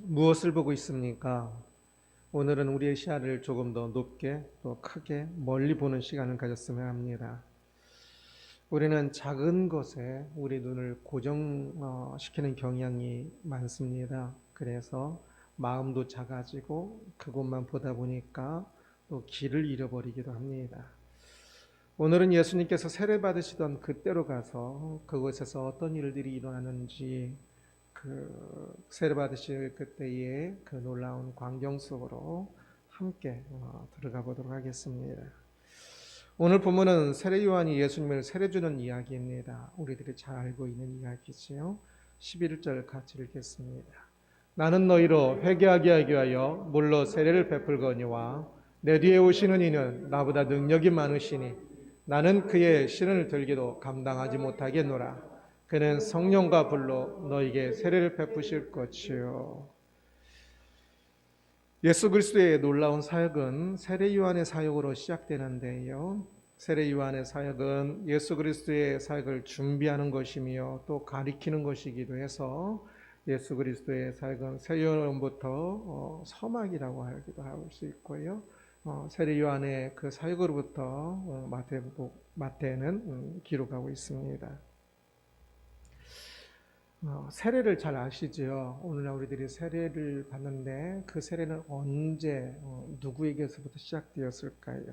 무엇을 보고 있습니까? 오늘은 우리의 시야를 조금 더 높게 또 크게 멀리 보는 시간을 가졌으면 합니다. 우리는 작은 것에 우리 눈을 고정시키는 경향이 많습니다. 그래서 마음도 작아지고 그곳만 보다 보니까 또 길을 잃어버리기도 합니다. 오늘은 예수님께서 세례 받으시던 그때로 가서 그곳에서 어떤 일들이 일어나는지 그 세례 받으실 그때의 그 놀라운 광경 속으로 함께 들어가 보도록 하겠습니다. 오늘 본문은 세례 요한이 예수님을 세례 주는 이야기입니다. 우리들이 잘 알고 있는 이야기지요. 11절 같이 읽겠습니다. 나는 너희로 회개하게 하기 위하여 물로 세례를 베풀거니와 내 뒤에 오시는 이는 나보다 능력이 많으시니 나는 그의 신을 들기도 감당하지 못하겠노라. 그는 성령과 불로 너에게 세례를 베푸실 것이요. 예수 그리스도의 놀라운 사역은 세례 요한의 사역으로 시작되는데요. 세례 요한의 사역은 예수 그리스도의 사역을 준비하는 것이며 또 가리키는 것이기도 해서 예수 그리스도의 사역은 세례 요한부터 서막이라고 하기도 할 수 있고요. 세례 요한의 그 사역으로부터 마태는 기록하고 있습니다. 세례를 잘 아시죠? 오늘날 우리들이 세례를 받는데 그 세례는 언제 누구에게서부터 시작되었을까요?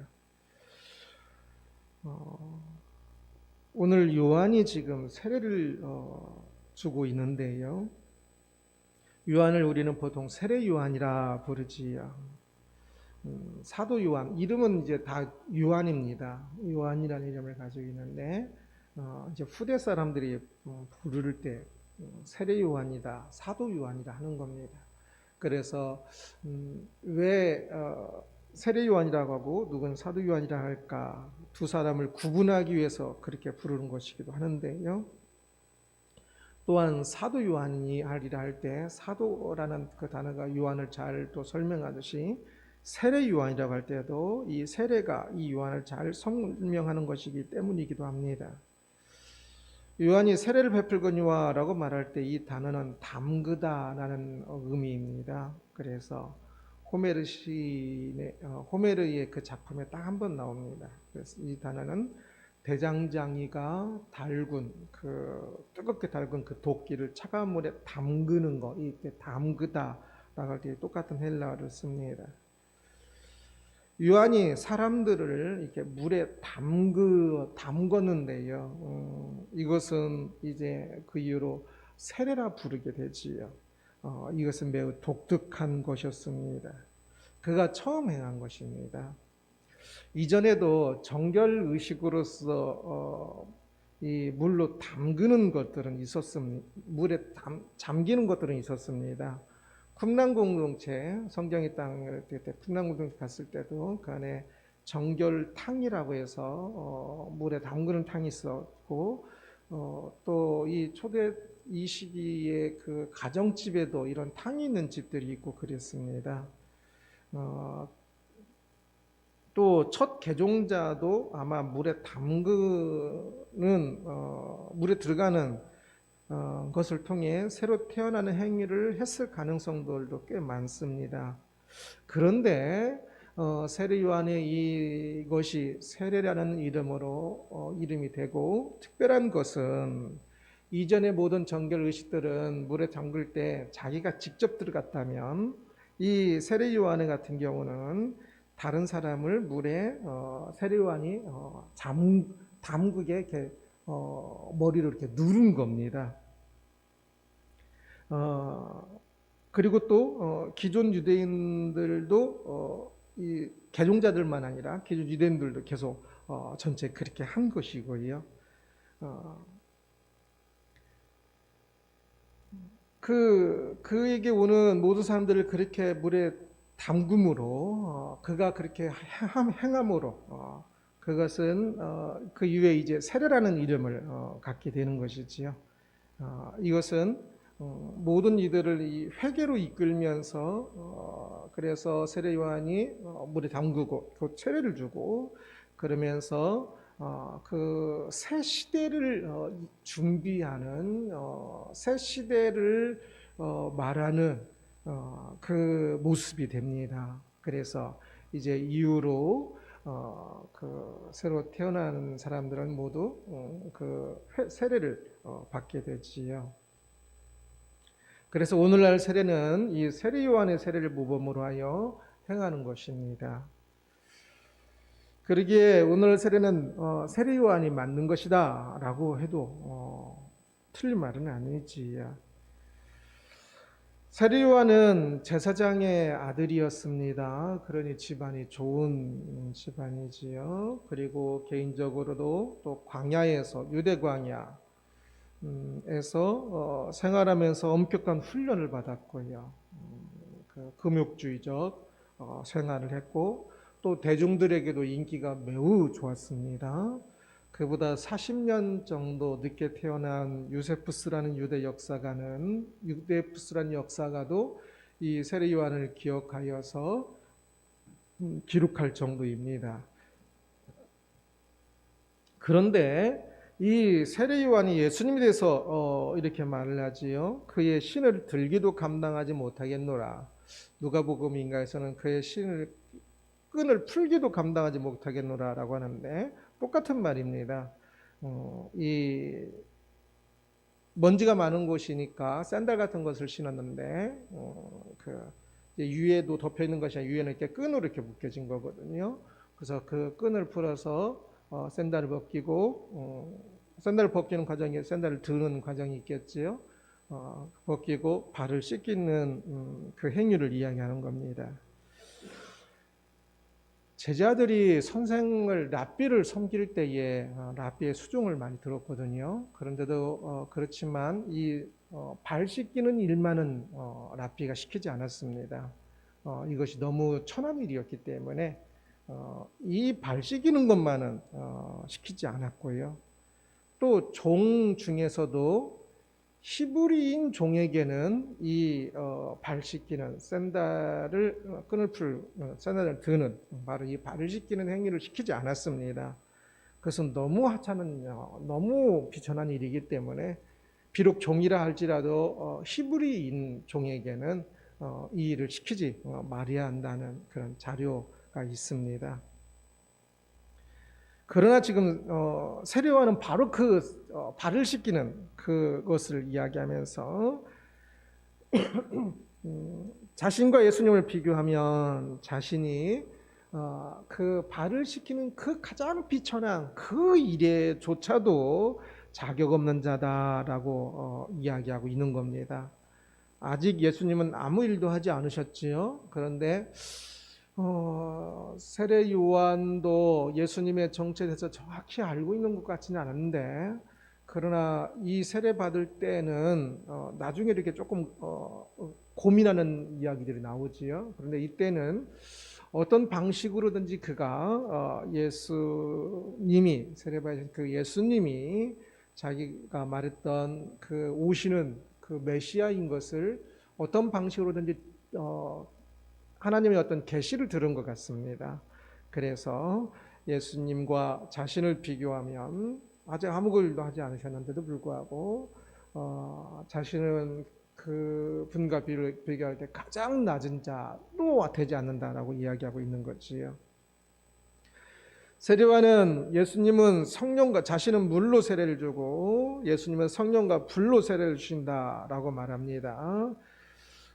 오늘 요한이 지금 세례를 주고 있는데요. 요한을 우리는 보통 세례 요한이라 부르지요. 사도 요한, 이름은 이제 다 요한입니다. 요한이라는 이름을 가지고 있는데 이제 후대 사람들이 부를 때 세례 요한이다, 사도 요한이다 하는 겁니다. 그래서 왜 세례 요한이라고 하고 누군 사도 요한이라 할까? 두 사람을 구분하기 위해서 그렇게 부르는 것이기도 하는데요. 또한 사도 요한이 하리라 할 때 사도라는 그 단어가 요한을 잘 또 설명하듯이 세례 요한이라고 할 때도 이 세례가 이 요한을 잘 설명하는 것이기 때문이기도 합니다. 요한이 세례를 베풀거니와라고 말할 때 이 단어는 담그다라는 의미입니다. 그래서 호메르의 그 작품에 딱 한 번 나옵니다. 그래서 이 단어는 대장장이가 달군 그 뜨겁게 달군 그 도끼를 차가운 물에 담그는 거, 이렇게 담그다라고 할 때 똑같은 헬라어를 씁니다. 요한이 사람들을 이렇게 물에 담궜는데요. 이것은 이제 그 이후로 세례라 부르게 되지요. 이것은 매우 독특한 것이었습니다. 그가 처음 행한 것입니다. 이전에도 정결 의식으로서 이 물로 담그는 것들은 있었습니다. 물에 잠기는 것들은 있었습니다. 쿰란 공동체, 성경의 땅을 쿰란 공동체 갔을 때도 그 안에 정결탕이라고 해서 물에 담그는 탕이 있었고 또 이 초대 이 시기에 그 가정집에도 이런 탕이 있는 집들이 있고 그랬습니다. 또 첫 개종자도 아마 물에 담그는 물에 들어가는 것을 통해 새로 태어나는 행위를 했을 가능성들도 꽤 많습니다. 그런데 세례 요한의 이것이 세례라는 이름으로 이름이 되고 특별한 것은 이전의 모든 정결 의식들은 물에 담글 때 자기가 직접 들어갔다면 이 세례 요한 같은 경우는 다른 사람을 물에 세례 요한이 담그게 이렇게 머리를 이렇게 누른 겁니다. 그리고 또 기존 유대인들도 이 개종자들만 아니라 기존 유대인들도 계속 전체 그렇게 한 것이고요. 그에게 오는 모든 사람들을 그렇게 물에 담금으로 그가 그렇게 행함으로 그것은 그 이후에 이제 세례라는 이름을 갖게 되는 것이지요. 이것은 모든 이들을 이 회개로 이끌면서 그래서 세례 요한이 물에 담그고 그 세례를 주고 그러면서 그 새 시대를 준비하는 새 시대를 말하는 그 모습이 됩니다. 그래서 이제 이후로 그 새로 태어나는 사람들은 모두 그 세례를 받게 되지요. 그래서 오늘날 세례는 이 세례 요한의 세례를 모범으로 하여 행하는 것입니다. 그러기에 오늘 세례는 세례 요한이 맞는 것이다라고 해도 틀린 말은 아니지요. 세례 요한은 제사장의 아들이었습니다. 그러니 집안이 좋은 집안이지요. 그리고 개인적으로도 또 광야에서 유대 광야에서 생활하면서 엄격한 훈련을 받았고요. 그 금욕주의적 생활을 했고 또 대중들에게도 인기가 매우 좋았습니다. 그보다 40년 정도 늦게 태어난 유세푸스라는 유세푸스라는 역사가도 이 세례 요한을 기억하여서 기록할 정도입니다. 그런데 이 세례 요한이 예수님에 대해서 이렇게 말을 하지요. 그의 신을 들기도 감당하지 못하겠노라. 누가복음인가에서는 그의 신을 끈을 풀기도 감당하지 못하겠노라라고 하는데 똑같은 말입니다. 이 먼지가 많은 곳이니까 샌들 같은 것을 신었는데 그 위에도 덮여 있는 것이 아니라 위에는 이렇게 끈으로 이렇게 묶여진 거거든요. 그래서 그 끈을 풀어서 샌들을 벗기고 샌들을 벗기는 과정에 샌들을 드는 과정이 있겠지요. 벗기고 발을 씻기는 그 행위를 이야기하는 겁니다. 제자들이 선생을 랍비를 섬길 때에 랍비의 수종을 많이 들었거든요. 그런데도 그렇지만 이 발 씻기는 일만은 랍비가 시키지 않았습니다. 이것이 너무 천한 일이었기 때문에 이 발 씻기는 것만은 시키지 않았고요. 또 종 중에서도 히브리인 종에게는 이 발 씻기는 샌들을 샌들을 드는 바로 이 발을 씻기는 행위를 시키지 않았습니다. 그것은 너무 하찮은 너무 비천한 일이기 때문에 비록 종이라 할지라도 히브리인 종에게는 이 일을 시키지 말아야 한다는 그런 자료가 있습니다. 그러나 지금 세례 요한은 바로 그 발을 씻기는 그것을 이야기하면서 자신과 예수님을 비교하면 자신이 그 발을 씻기는 그 가장 비천한 그 일에조차도 자격 없는 자다라고 이야기하고 있는 겁니다. 아직 예수님은 아무 일도 하지 않으셨지요. 그런데 세례 요한도 예수님의 정체에 대해서 정확히 알고 있는 것 같지는 않은데, 그러나 이 세례 받을 때는 나중에 이렇게 조금 고민하는 이야기들이 나오지요. 그런데 이때는 어떤 방식으로든지 그가 예수님이 세례 받으신 그 예수님이 자기가 말했던 그 오시는 그 메시아인 것을 어떤 방식으로든지 하나님의 어떤 계시를 들은 것 같습니다. 그래서 예수님과 자신을 비교하면 아직 아무 일도 하지 않으셨는데도 불구하고 자신은 그 분과 비교할 때 가장 낮은 자로 되지 않는다라고 이야기하고 있는 거지요. 세례와는 예수님은 성령과 자신은 물로 세례를 주고 예수님은 성령과 불로 세례를 주신다라고 말합니다.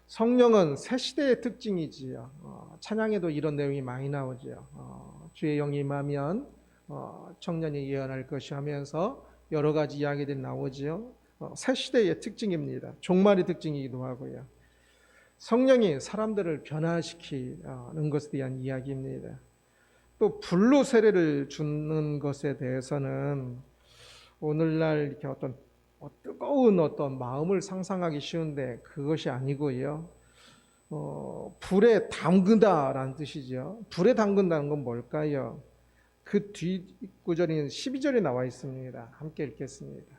성령은 새 시대의 특징이지요. 찬양에도 이런 내용이 많이 나오지요. 주의 영이 임하면 청년이 예언할 것이 하면서 여러 가지 이야기들이 나오지요. 새 시대의 특징입니다. 종말의 특징이기도 하고요. 성령이 사람들을 변화시키는 것에 대한 이야기입니다. 또 불로 세례를 주는 것에 대해서는 오늘날 이렇게 어떤 뜨거운 어떤 마음을 상상하기 쉬운데 그것이 아니고요. 불에 담그다라는 뜻이죠. 불에 담근다는 건 뭘까요? 그 뒷구절인 12절에 나와 있습니다. 함께 읽겠습니다.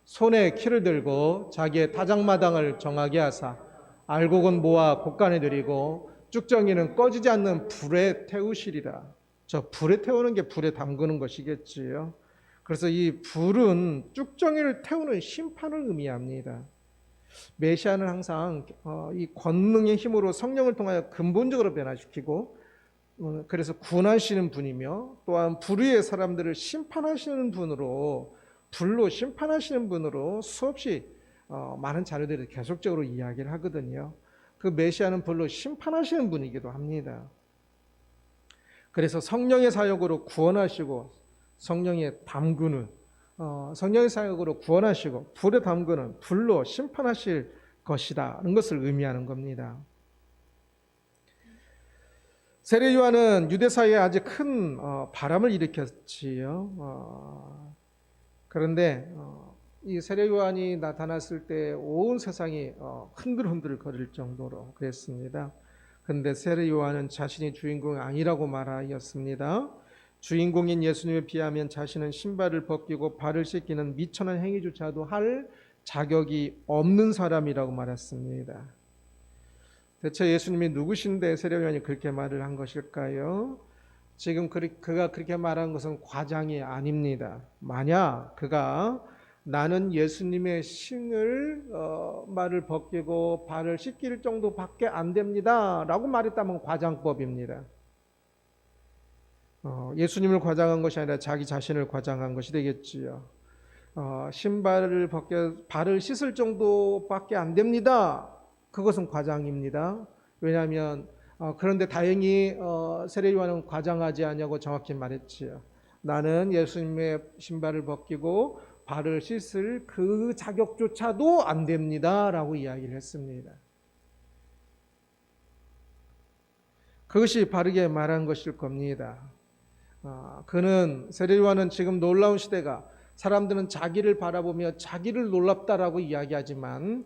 손에 키를 들고 자기의 타작마당을 정하게 하사 알곡은 모아 곡간에 들이고 쭉정이는 꺼지지 않는 불에 태우시리라. 저 불에 태우는 게 불에 담그는 것이겠지요. 그래서 이 불은 쭉정이를 태우는 심판을 의미합니다. 메시아는 항상 이 권능의 힘으로 성령을 통하여 근본적으로 변화시키고 그래서 구원하시는 분이며 또한 불의의 사람들을 심판하시는 분으로 불로 심판하시는 분으로 수없이 많은 자료들이 계속적으로 이야기를 하거든요. 그 메시아는 불로 심판하시는 분이기도 합니다. 그래서 성령의 사역으로 구원하시고 성령의 담그는 성령의 사역으로 구원하시고 불에 담그는 불로 심판하실 것이라는 것을 의미하는 겁니다. 세례 요한은 유대 사회에 아주 큰 바람을 일으켰지요. 그런데 이 세례 요한이 나타났을 때 온 세상이 흔들흔들 거릴 정도로 그랬습니다. 그런데 세례 요한은 자신이 주인공이 아니라고 말하였습니다. 주인공인 예수님에 비하면 자신은 신발을 벗기고 발을 씻기는 미천한 행위조차도 할 자격이 없는 사람이라고 말했습니다. 대체 예수님이 누구신데 세례 요한이 그렇게 말을 한 것일까요? 지금 그가 그렇게 말한 것은 과장이 아닙니다. 만약 그가 나는 예수님의 신발을 벗기고 발을 씻길 정도밖에 안 됩니다 라고 말했다면 과장법입니다. 예수님을 과장한 것이 아니라 자기 자신을 과장한 것이 되겠지요. 신발을 벗겨 발을 씻을 정도밖에 안 됩니다. 그것은 과장입니다. 왜냐하면 그런데 다행히 세례 요한은 과장하지 않냐고 정확히 말했지요. 나는 예수님의 신발을 벗기고 발을 씻을 그 자격조차도 안 됩니다 라고 이야기를 했습니다. 그것이 바르게 말한 것일 겁니다. 그는 세례 요한은 지금 놀라운 시대가 사람들은 자기를 바라보며 자기를 놀랍다라고 이야기하지만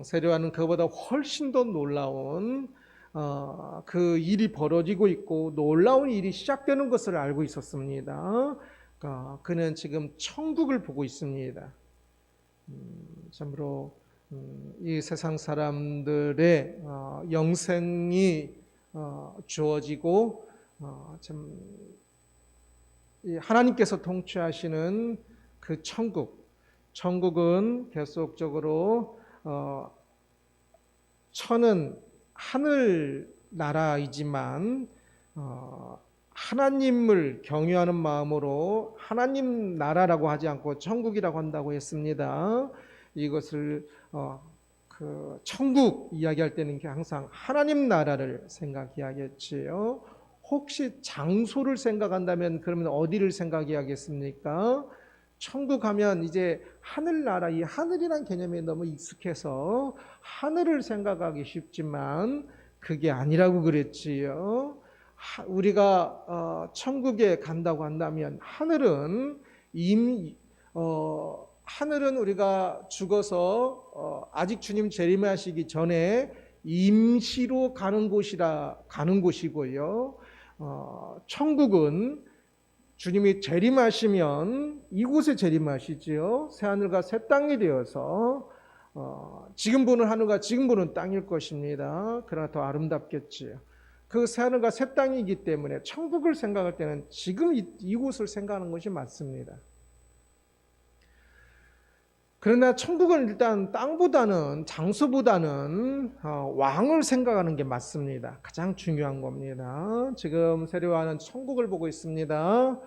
세례 요한은 그보다 훨씬 더 놀라운 그 일이 벌어지고 있고 놀라운 일이 시작되는 것을 알고 있었습니다. 그는 지금 천국을 보고 있습니다. 참으로 이 세상 사람들의 영생이 주어지고 참 하나님께서 통치하시는 그 천국은 계속적으로 천은 하늘 나라이지만 하나님을 경외하는 마음으로 하나님 나라라고 하지 않고 천국이라고 한다고 했습니다. 이것을 그 천국 이야기할 때는 항상 하나님 나라를 생각해야겠지요. 혹시 장소를 생각한다면 그러면 어디를 생각해야겠습니까? 천국 하면 이제 하늘나라, 이 하늘이란 개념에 너무 익숙해서 하늘을 생각하기 쉽지만 그게 아니라고 그랬지요. 우리가 천국에 간다고 한다면 하늘은 우리가 죽어서 아직 주님 재림하시기 전에 임시로 가는 곳이고요. 천국은 주님이 재림하시면 이곳에 재림하시지요. 새 하늘과 새 땅이 되어서 지금 보는 하늘과 지금 보는 땅일 것입니다. 그러나 더 아름답겠지요. 그 새 하늘과 새 땅이기 때문에 천국을 생각할 때는 지금 이곳을 생각하는 것이 맞습니다. 그러나 천국은 일단 땅보다는 장소보다는 왕을 생각하는 게 맞습니다. 가장 중요한 겁니다. 지금 세례 요한은 천국을 보고 있습니다.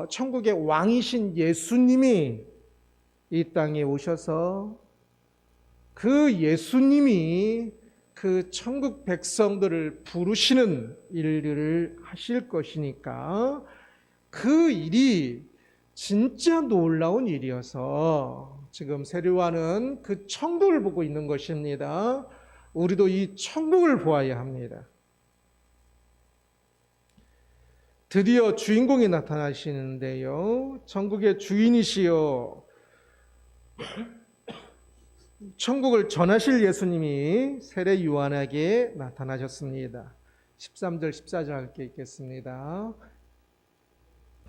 천국의 왕이신 예수님이 이 땅에 오셔서 그 예수님이 그 천국 백성들을 부르시는 일들을 하실 것이니까 그 일이 진짜 놀라운 일이어서 지금 세례 요한은 그 천국을 보고 있는 것입니다. 우리도 이 천국을 보아야 합니다. 드디어 주인공이 나타나시는데요. 천국의 주인이시여 천국을 전하실 예수님이 세례 요한에게 나타나셨습니다. 13절 14절 함께 읽겠습니다.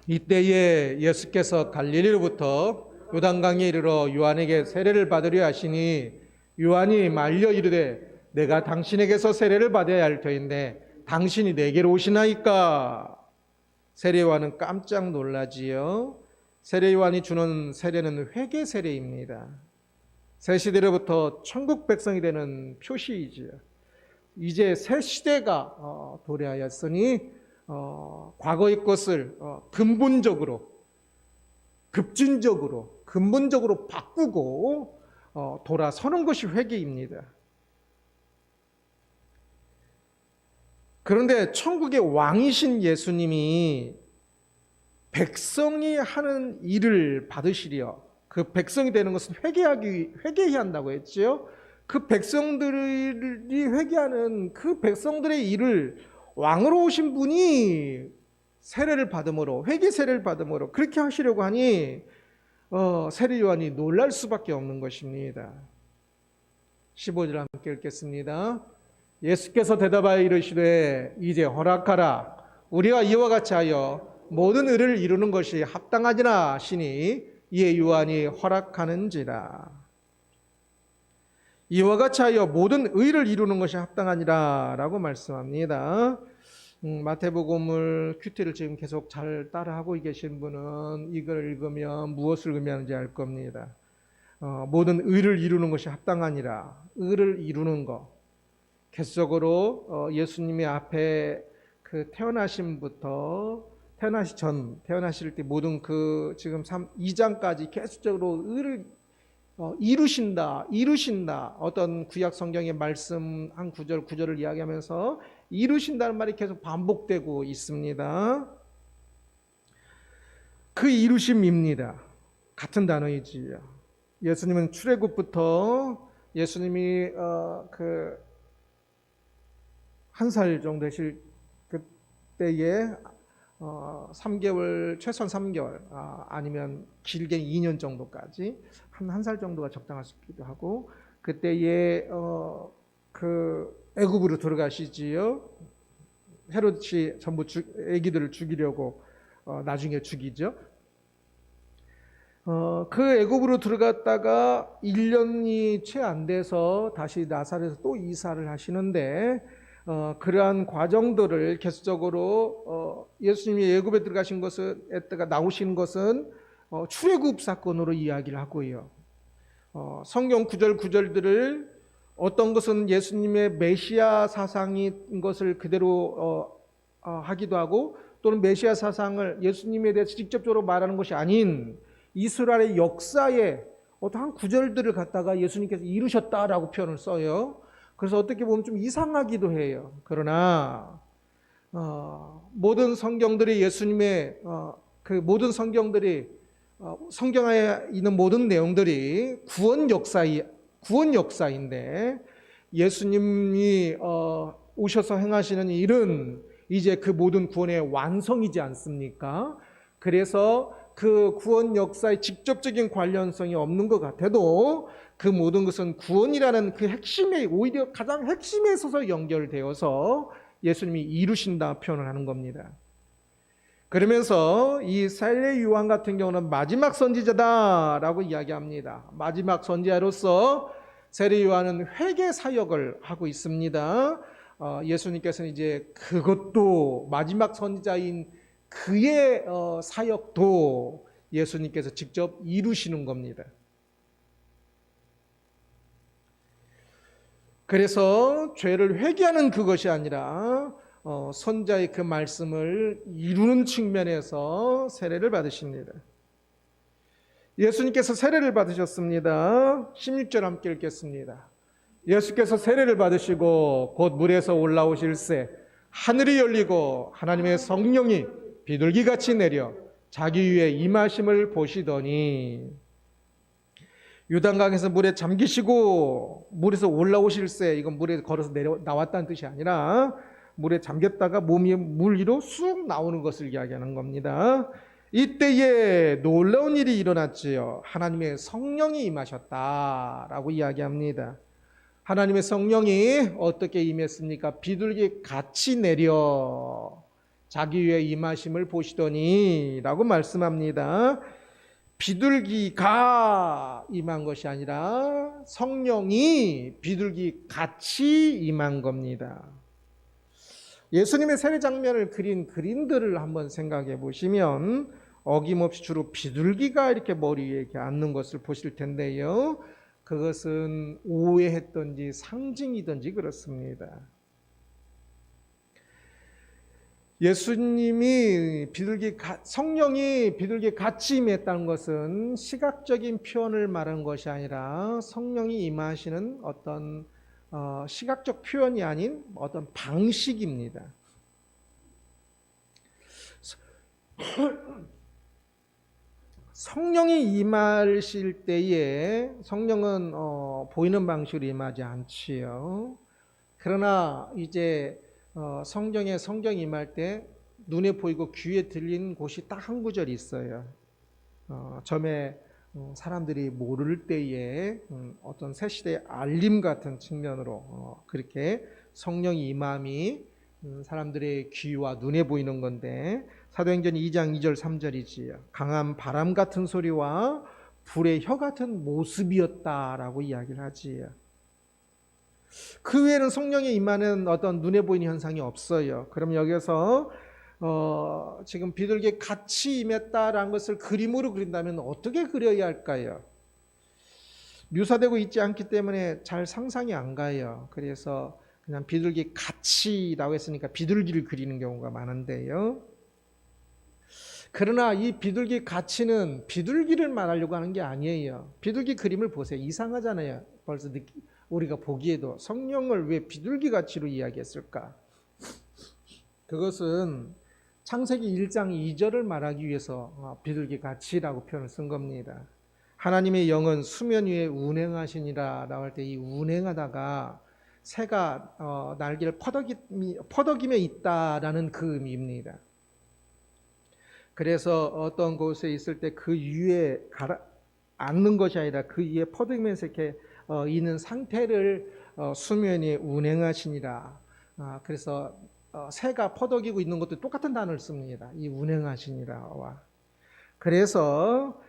이때에 예수께서 갈릴리로부터 요단강에 이르러 요한에게 세례를 받으려 하시니 요한이 말려 이르되 내가 당신에게서 세례를 받아야 할 터인데 당신이 내게로 오시나이까. 세례 요한은 깜짝 놀라지요. 세례 요한이 주는 세례는 회개 세례입니다. 새 시대로부터 천국 백성이 되는 표시이지요. 이제 새 시대가 도래하였으니 과거의 것을 근본적으로, 급진적으로, 근본적으로 바꾸고 돌아서는 것이 회개입니다. 그런데 천국의 왕이신 예수님이 백성이 하는 일을 받으시려, 그 백성이 되는 것은 회개해야 한다고 했지요. 그 백성들이 회개하는 그 백성들의 일을 왕으로 오신 분이 세례를 받음으로, 회개 세례를 받음으로 그렇게 하시려고 하니 세례 요한이 놀랄 수밖에 없는 것입니다. 15절 함께 읽겠습니다. 예수께서 대답하여 이르시되 이제 허락하라. 우리가 이와 같이 하여 모든 의를 이루는 것이 합당하지나 하시니 이에 요한이 허락하는지라. 이와 같이 하여 모든 의를 이루는 것이 합당하니라 라고 말씀합니다. 마태복음을 큐티를 지금 계속 잘 따라하고 계신 분은 이걸 읽으면 무엇을 의미하는지 알 겁니다. 모든 의를 이루는 것이 합당하니라. 의를 이루는 것. 계속적으로 예수님의 앞에 그 태어나심부터 태어나실 때 모든 그 지금 2장까지 계속적으로 의를 이루신다. 어떤 구약 성경의 말씀 한 구절을 이야기하면서 이루신다는 말이 계속 반복되고 있습니다. 그 이루심입니다. 같은 단어이지요. 예수님은 출애굽부터 예수님이 한 살 정도 되실 그때에 3개월, 최소한 3개월, 아니면 길게 2년 정도까지, 한 살 정도가 적당하시기도 하고, 그때에 애굽으로 들어가시지요. 헤롯이 전부 애기들을 죽이려고 나중에 죽이죠. 그 애굽으로 들어갔다가 1년이 채 안 돼서 다시 나사렛에서 또 이사를 하시는데, 그러한 과정들을 계속적으로 예수님이 애굽에 들어가신 것은, 에다가 나오신 것은 출애굽 사건으로 이야기를 하고요. 성경 구절들을 어떤 것은 예수님의 메시아 사상인 것을 그대로 하기도 하고, 또는 메시아 사상을 예수님에 대해서 직접적으로 말하는 것이 아닌 이스라엘의 역사에 어떠한 구절들을 갖다가 예수님께서 이루셨다라고 표현을 써요. 그래서 어떻게 보면 좀 이상하기도 해요. 그러나 모든 성경들이 예수님의 그 모든 성경들이 성경에 있는 모든 내용들이 구원 역사인데, 예수님이 오셔서 행하시는 일은 이제 그 모든 구원의 완성이지 않습니까? 그래서 그 구원 역사의 직접적인 관련성이 없는 것 같아도 그 모든 것은 구원이라는 그 핵심에, 오히려 가장 핵심에 서서 연결되어서 예수님이 이루신다 표현을 하는 겁니다. 그러면서 이 세례 요한 같은 경우는 마지막 선지자다라고 이야기합니다. 마지막 선지자로서 세례 요한은 회개 사역을 하고 있습니다. 예수님께서는 이제 그것도 마지막 선지자인 그의 사역도 예수님께서 직접 이루시는 겁니다. 그래서 죄를 회개하는 그것이 아니라 선자의 그 말씀을 이루는 측면에서 세례를 받으십니다. 예수님께서 세례를 받으셨습니다. 16절 함께 읽겠습니다. 예수께서 세례를 받으시고 곧 물에서 올라오실새 하늘이 열리고 하나님의 성령이 비둘기같이 내려 자기 위에 임하심을 보시더니, 요단강에서 물에 잠기시고 물에서 올라오실새, 이건 물에 걸어서 나왔다는 뜻이 아니라 물에 잠겼다가 몸이 물 위로 쑥 나오는 것을 이야기하는 겁니다. 이때에 놀라운 일이 일어났지요. 하나님의 성령이 임하셨다라고 이야기합니다. 하나님의 성령이 어떻게 임했습니까? 비둘기 같이 내려 자기 위에 임하심을 보시더니 라고 말씀합니다. 비둘기가 임한 것이 아니라 성령이 비둘기 같이 임한 겁니다. 예수님의 세례 장면을 그린 그림들을 한번 생각해 보시면 어김없이 주로 비둘기가 이렇게 머리 위에 이렇게 앉는 것을 보실 텐데요. 그것은 오해했던지 상징이든지 그렇습니다. 예수님이 성령이 비둘기 같이 임했다는 것은 시각적인 표현을 말한 것이 아니라 성령이 임하시는 어떤 시각적 표현이 아닌 어떤 방식입니다. 성령이 임하실 때에 성령은 보이는 방식으로 임하지 않지요. 그러나 이제 성경이 임할 때 눈에 보이고 귀에 들린 곳이 딱 한 구절이 있어요. 점에 사람들이 모를 때에 어떤 새 시대의 알림 같은 측면으로 그렇게 성령이 임함이 사람들의 귀와 눈에 보이는 건데, 사도행전 2장 2절 3절이지요. 강한 바람 같은 소리와 불의 혀 같은 모습이었다라고 이야기를 하지요. 그 외에는 성령이 임하는 어떤 눈에 보이는 현상이 없어요. 그럼 여기서 지금 비둘기에 같이 임했다라는 것을 그림으로 그린다면 어떻게 그려야 할까요? 묘사되고 있지 않기 때문에 잘 상상이 안 가요. 그래서 그냥 비둘기 같이라고 했으니까 비둘기를 그리는 경우가 많은데요. 그러나 이 비둘기 같이는 비둘기를 말하려고 하는 게 아니에요. 비둘기 그림을 보세요. 이상하잖아요. 벌써 우리가 보기에도 성령을 왜 비둘기 같이로 이야기했을까? 그것은 창세기 1장 2절을 말하기 위해서 비둘기 같이라고 표현을 쓴 겁니다. 하나님의 영은 수면 위에 운행하시니라 라고 할 때 이 운행하다가 새가 날개를 퍼덕이며 있다라는 그 의미입니다. 그래서 어떤 곳에 있을 때 그 위에 앉는 것이 아니라 그 위에 퍼덕이면서 이렇게 있는 상태를 수면 위에 운행하시니라. 그래서 새가 퍼덕이고 있는 것도 똑같은 단어를 씁니다. 이 운행하시니라와. 그래서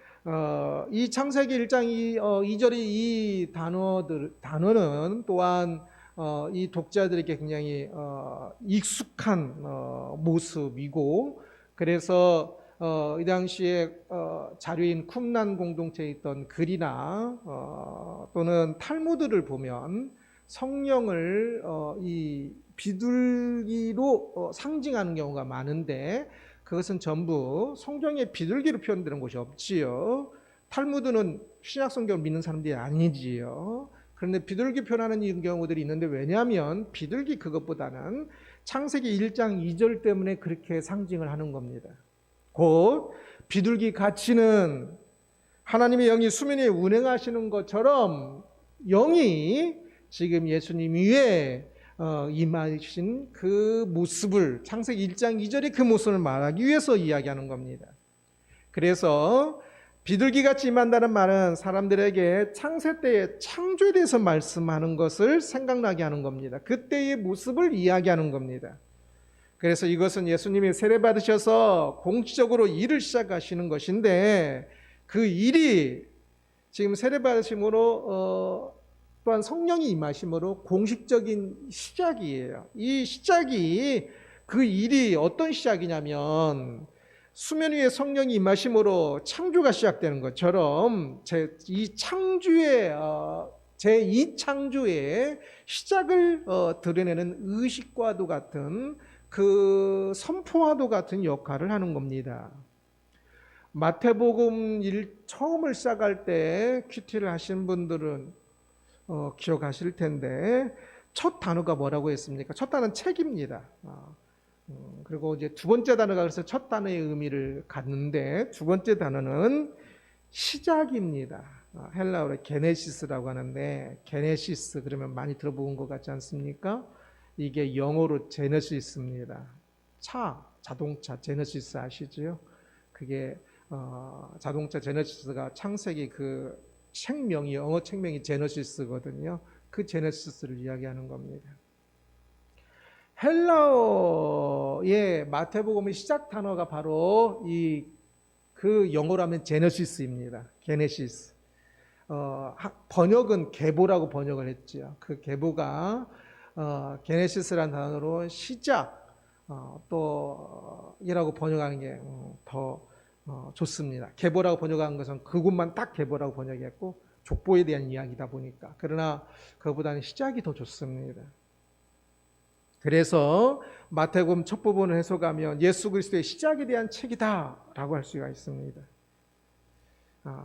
이 창세기 1장 2절의 이 단어는 또한 이 독자들에게 굉장히 익숙한 모습이고, 그래서 이 당시에 자료인 쿰란 공동체에 있던 글이나 또는 탈무드를 보면 성령을 이 비둘기로 상징하는 경우가 많은데, 그것은 전부 성경에 비둘기로 표현되는 곳이 없지요. 탈무드는 신약 성경을 믿는 사람들이 아니지요. 그런데 비둘기 표현하는 경우들이 있는데, 왜냐하면 비둘기 그것보다는 창세기 1장 2절 때문에 그렇게 상징을 하는 겁니다. 곧 비둘기 같이는 하나님의 영이 수면 위에 운행하시는 것처럼 영이 지금 예수님 위에 임하신 그 모습을, 창세기 1장 2절의 그 모습을 말하기 위해서 이야기하는 겁니다. 그래서 비둘기같이 임한다는 말은 사람들에게 창세 때의 창조에 대해서 말씀하는 것을 생각나게 하는 겁니다. 그때의 모습을 이야기하는 겁니다. 그래서 이것은 예수님이 세례받으셔서 공식적으로 일을 시작하시는 것인데, 그 일이 지금 세례받으심으로 또한 성령이 임하심으로 공식적인 시작이에요. 이 시작이, 그 일이 어떤 시작이냐면 수면 위에 성령이 임하심으로 창조가 시작되는 것처럼 제2창조의 시작을 드러내는 의식과도 같은, 그 선포와도 같은 역할을 하는 겁니다. 마태복음 처음을 시작할 때 큐티를 하신 분들은 기억하실 텐데, 첫 단어가 뭐라고 했습니까? 첫 단어는 책입니다. 그리고 이제 두 번째 단어가, 그래서 첫 단어의 의미를 갖는데, 두 번째 단어는 시작입니다. 헬라어로 게네시스라고 하는데, 게네시스 그러면 많이 들어본 것 같지 않습니까? 이게 영어로 제너시스입니다. 자동차 제너시스 아시죠? 그게 자동차 제너시스가 창세기 그 책명이, 영어 책명이 제너시스거든요. 그 제너시스를 이야기하는 겁니다. 헬라어의 마태복음의 시작 단어가 바로 그 영어로 하면 제너시스입니다. 게네시스. 번역은 계보라고 번역을 했죠. 그 계보가 게네시스라는 단어로 시작 이라고 번역하는 게 더 좋습니다. 계보라고 번역한 것은 그곳만 딱 계보라고 번역했고, 족보에 대한 이야기다 보니까. 그러나 그보다는 시작이 더 좋습니다. 그래서 마태복음 첫 부분을 해석하면 예수 그리스도의 시작에 대한 책이다라고 할 수가 있습니다.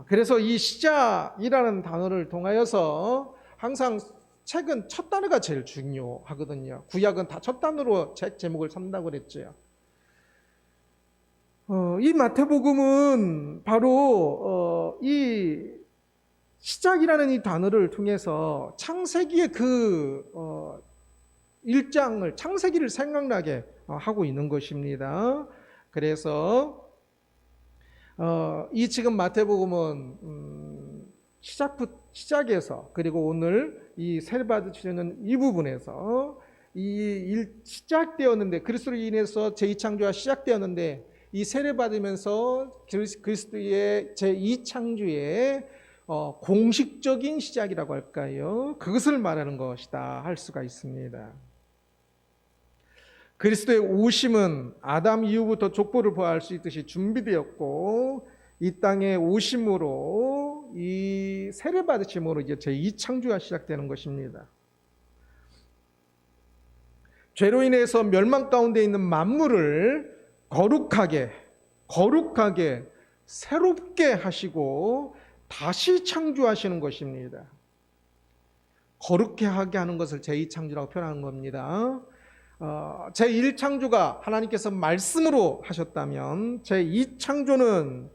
그래서 이 시작이라는 단어를 통하여서 항상 책은 첫 단어가 제일 중요하거든요. 구약은 다 첫 단어로 책 제목을 삼다고 그랬죠. 이 마태복음은 바로 이 시작이라는 이 단어를 통해서 창세기의 그 1장을 창세기를 생각나게 하고 있는 것입니다. 그래서 이 지금 마태복음은 시작에서 그리고 오늘 이 세례받으시는 이 부분에서 시작되었는데 그리스도로 인해서 제2창조가 시작되었는데 이 세례받으면서 그리스도의 제2창조의 공식적인 시작이라고 할까요? 그것을 말하는 것이다 할 수가 있습니다. 그리스도의 오심은 아담 이후부터 족보를 보아할 수 있듯이 준비되었고 이 땅에 오심으로 이 세례받으심으로 이제 제2창조가 시작되는 것입니다. 죄로 인해서 멸망 가운데 있는 만물을 거룩하게 새롭게 하시고 다시 창조하시는 것입니다. 거룩해 하게 하는 것을 제2창조라고 표현하는 겁니다. 제1창조가 하나님께서 말씀으로 하셨다면 제2창조는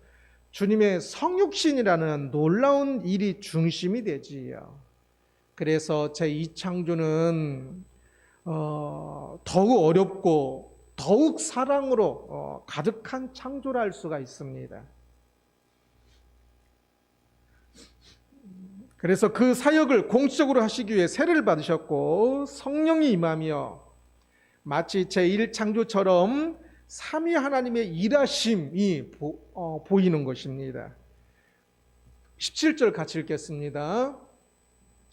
주님의 성육신이라는 놀라운 일이 중심이 되지요. 그래서 제2창조는 더욱 어렵고 더욱 사랑으로 가득한 창조라 할 수가 있습니다. 그래서 그 사역을 공식적으로 하시기 위해 세례를 받으셨고 성령이 임하며 마치 제1창조처럼 삼위 하나님의 일하심이 보이는 것입니다. 17절 같이 읽겠습니다.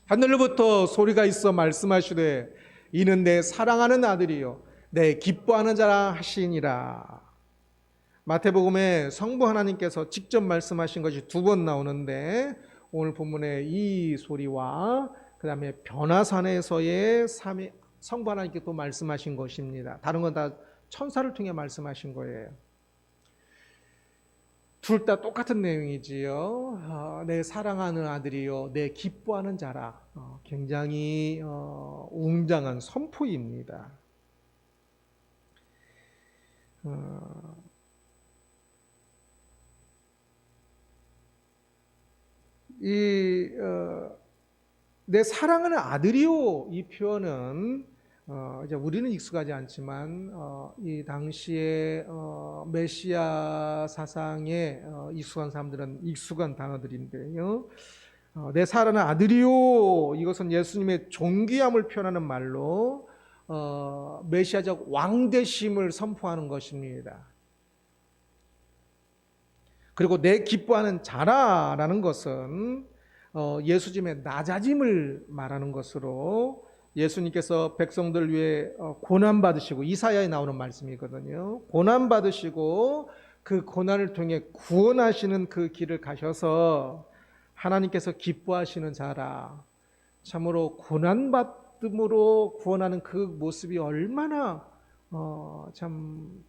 하늘로부터 소리가 있어 말씀하시되 이는 내 사랑하는 아들이요 내 기뻐하는 자라 하시니라. 마태복음에 성부 하나님께서 직접 말씀하신 것이 두 번 나오는데 오늘 본문에 이 소리와 그 다음에 변화산에서의 성부 하나님께 또 말씀하신 것입니다. 다른 건 다 천사를 통해 말씀하신 거예요. 둘 다 똑같은 내용이지요. 내 사랑하는 아들이요 내 기뻐하는 자라. 굉장히 웅장한 선포입니다. 내 사랑하는 아들이요 이 표현은 이제 우리는 익숙하지 않지만 이 당시에 메시아 사상에 익숙한 사람들은 익숙한 단어들인데요. 내 사랑하는 아들이요 이것은 예수님의 존귀함을 표현하는 말로 메시아적 왕되심을 선포하는 것입니다. 그리고 내 기뻐하는 자라라는 것은 예수님의 낮아짐을 말하는 것으로 예수님께서 백성들 위해 고난받으시고 이사야에 나오는 말씀이거든요. 고난받으시고 그 고난을 통해 구원하시는 그 길을 가셔서 하나님께서 기뻐하시는 자라. 참으로 고난받음으로 구원하는 그 모습이 얼마나 참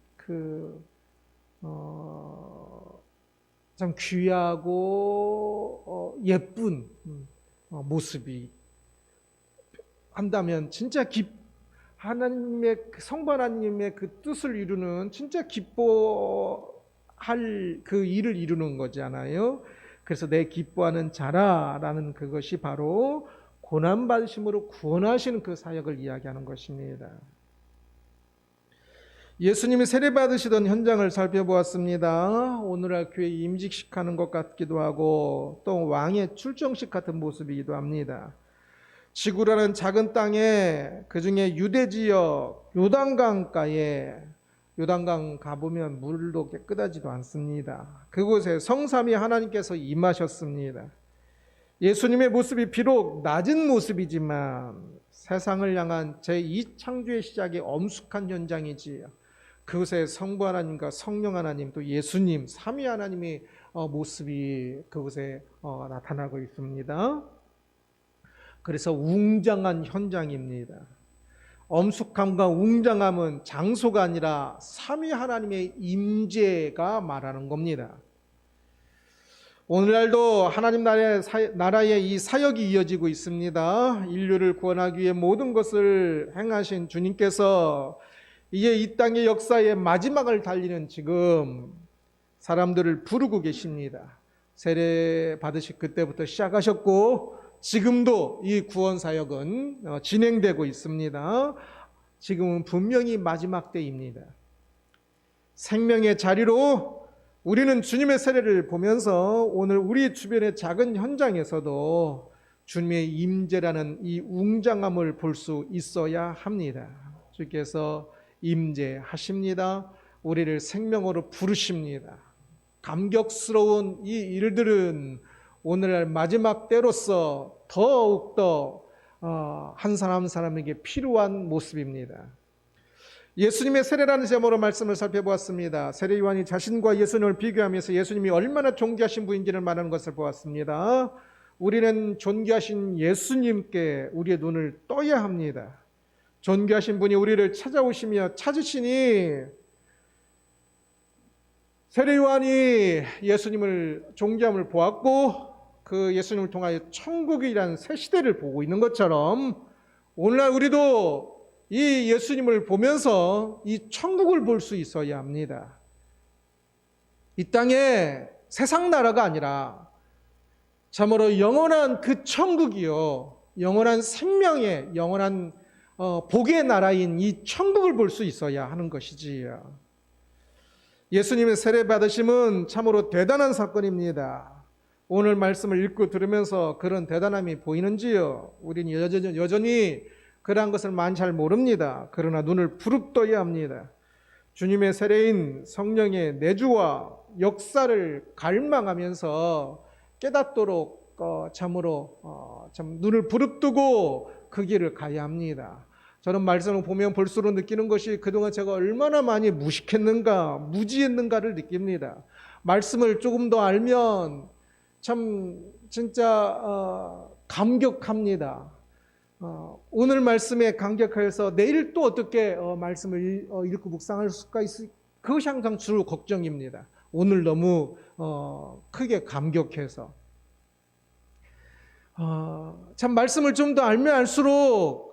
귀하고 예쁜 모습이 한다면 진짜 하나님의 성부 하나님의 그 뜻을 이루는 진짜 기뻐할 그 일을 이루는 거잖아요. 그래서 내 기뻐하는 자라라는 그것이 바로 고난 받으심으로 구원하시는 그 사역을 이야기하는 것입니다. 예수님이 세례받으시던 현장을 살펴보았습니다. 오늘날 교회 임직식하는 것 같기도 하고 또 왕의 출정식 같은 모습이기도 합니다. 지구라는 작은 땅에 그중에 유대 지역 요단강가에 요단강 가보면 물도 깨끗하지도 않습니다. 그곳에 성삼위 하나님께서 임하셨습니다. 예수님의 모습이 비록 낮은 모습이지만 세상을 향한 제2창조의 시작의 엄숙한 현장이지요. 그곳에 성부 하나님과 성령 하나님 또 예수님 삼위 하나님이 모습이 그곳에 나타나고 있습니다. 그래서 웅장한 현장입니다. 엄숙함과 웅장함은 장소가 아니라 삼위 하나님의 임재가 말하는 겁니다. 오늘날도 하나님 나라의 이 사역이 이어지고 있습니다. 인류를 구원하기 위해 모든 것을 행하신 주님께서 이제 이 땅의 역사의 마지막을 달리는 지금 사람들을 부르고 계십니다. 세례 받으실 그때부터 시작하셨고 지금도 이 구원 사역은 진행되고 있습니다. 지금은 분명히 마지막 때입니다. 생명의 자리로 우리는 주님의 세례를 보면서 오늘 우리 주변의 작은 현장에서도 주님의 임재라는 이 웅장함을 볼 수 있어야 합니다. 주께서 임재하십니다. 우리를 생명으로 부르십니다. 감격스러운 이 일들은 오늘날 마지막 때로서 더욱더 한 사람 한 사람에게 필요한 모습입니다. 예수님의 세례라는 제목으로 말씀을 살펴보았습니다. 세례 요한이 자신과 예수님을 비교하면서 예수님이 얼마나 존귀하신 분인지를 말하는 것을 보았습니다. 우리는 존귀하신 예수님께 우리의 눈을 떠야 합니다. 존귀하신 분이 우리를 찾아오시며 찾으시니 세례 요한이 예수님을 존귀함을 보았고 그 예수님을 통하여 천국이라는 새 시대를 보고 있는 것처럼 오늘날 우리도 이 예수님을 보면서 이 천국을 볼 수 있어야 합니다. 이 땅에 세상 나라가 아니라 참으로 영원한 그 천국이요, 영원한 생명의 영원한 복의 나라인 이 천국을 볼 수 있어야 하는 것이지요. 예수님의 세례 받으심은 참으로 대단한 사건입니다. 오늘 말씀을 읽고 들으면서 그런 대단함이 보이는지요? 우리는 여전히 그러한 것을 많이 잘 모릅니다. 그러나 눈을 부릅떠야 합니다. 주님의 세례인 성령의 내주와 역사를 갈망하면서 깨닫도록 참으로 참 눈을 부릅뜨고 그 길을 가야 합니다. 저는 말씀을 보면 볼수록 느끼는 것이 그동안 제가 얼마나 많이 무식했는가, 무지했는가를 느낍니다. 말씀을 조금 더 알면 참 진짜 감격합니다. 오늘 말씀에 감격해서 내일 또 어떻게 말씀을 읽고 묵상할 수가 있을까? 그것이 항상 주로 걱정입니다. 오늘 너무 크게 감격해서 참 말씀을 좀 더 알면 알수록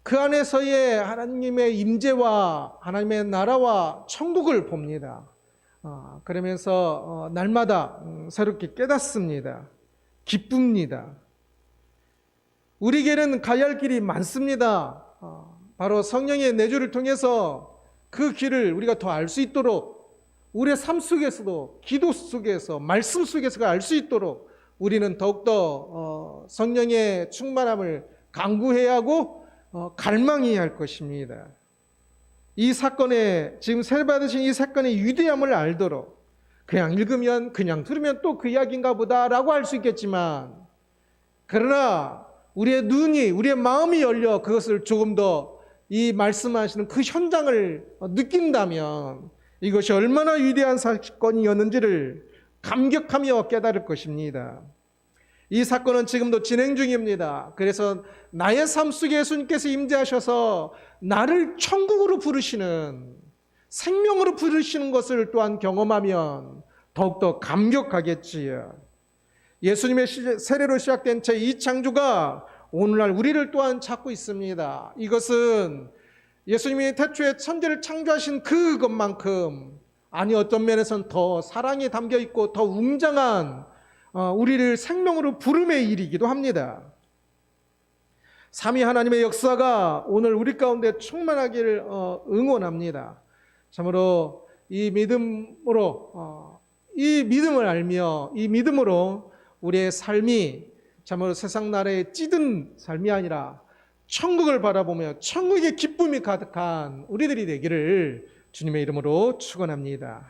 그 안에서의 하나님의 임재와 하나님의 나라와 천국을 봅니다. 그러면서 날마다 새롭게 깨닫습니다. 기쁩니다. 우리에게는 가야 할 길이 많습니다. 바로 성령의 내주를 통해서 그 길을 우리가 더 알 수 있도록 우리의 삶 속에서도 기도 속에서 말씀 속에서 알 수 있도록 우리는 더욱더 성령의 충만함을 강구해야 하고 갈망해야 할 것입니다. 이 사건에 지금 세례 받으신 이 사건의 위대함을 알도록 그냥 읽으면 그냥 들으면 또 그 이야기인가 보다라고 할 수 있겠지만 그러나 우리의 눈이 우리의 마음이 열려 그것을 조금 더 이 말씀하시는 그 현장을 느낀다면 이것이 얼마나 위대한 사건이었는지를 감격하며 깨달을 것입니다. 이 사건은 지금도 진행 중입니다. 그래서 나의 삶 속에 예수님께서 임재하셔서 나를 천국으로 부르시는 생명으로 부르시는 것을 또한 경험하면 더욱더 감격하겠지요. 예수님의 세례로 시작된 제2창조가 오늘날 우리를 또한 찾고 있습니다. 이것은 예수님이 태초에 천지를 창조하신 그것만큼 아니 어떤 면에서는 더 사랑이 담겨있고 더 웅장한 우리를 생명으로 부름의 일이기도 합니다. 삼위 하나님의 역사가 오늘 우리 가운데 충만하기를 응원합니다. 참으로 이 믿음으로 이 믿음을 알며 이 믿음으로 우리의 삶이 참으로 세상 나라에 찌든 삶이 아니라 천국을 바라보며 천국의 기쁨이 가득한 우리들이 되기를 주님의 이름으로 축원합니다.